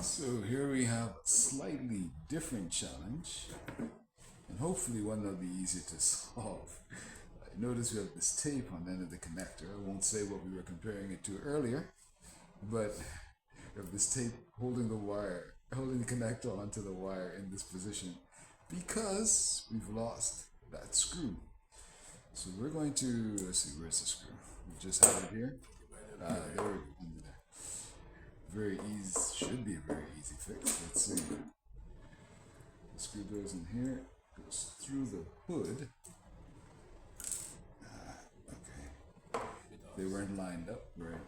So here we have a slightly different challenge, and hopefully one that'll be easier to solve. Notice we have this tape on the end of the connector. I won't say what we were comparing it to earlier, but we have this tape holding the wire, holding the connector onto the wire in this position because we've lost that screw. So we're going to, let's see, where's the screw? We just have it here. There we go, under there. Very easy, should be a very easy fix. Let's see. The screw goes in here, goes through the hood. Okay. They weren't lined up, right?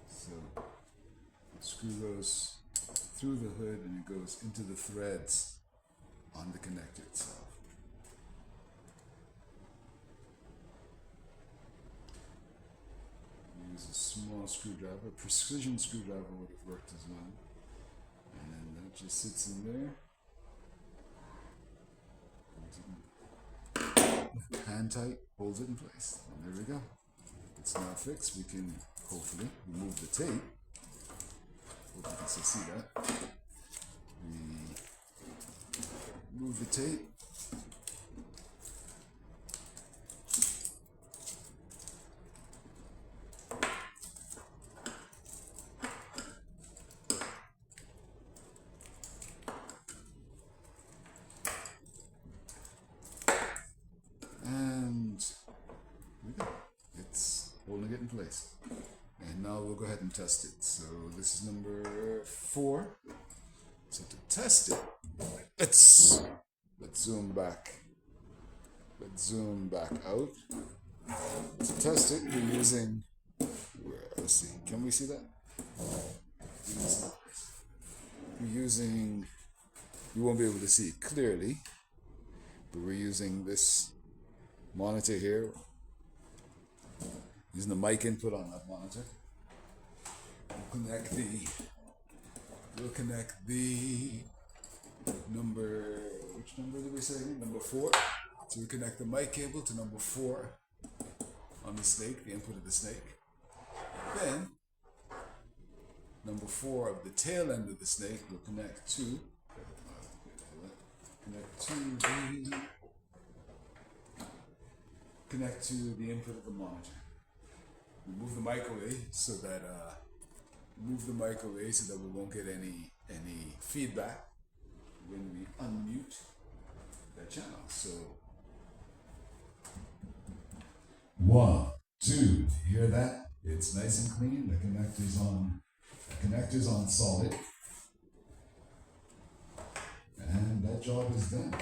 So the screw goes through the hood and it goes into the threads on the connector itself. Use a small screwdriver. A precision screwdriver would have worked as well. And then that just sits in there. Hand tight, holds it in place. And there we go. It's now fixed. We can hopefully remove the tape. Hope you can still see that. We remove the tape. It's holding it in place. And now we'll go ahead and test it. So this is number 4. So to test it, let's zoom back. Let's zoom back out. To test it, we're using, let's see, can we see that? We're using, you won't be able to see it clearly, but we're using this monitor here, using the mic input on that monitor. We'll connect the number, which number did we say? Number 4. So we connect the mic cable to number 4 on the snake, the input of the snake. Then number 4 of the tail end of the snake will connect to the input of the monitor. We move the mic away so that we won't get any feedback when we unmute that channel. So 1, 2, hear that? It's nice and clean. The connector's on solid, and that job is done.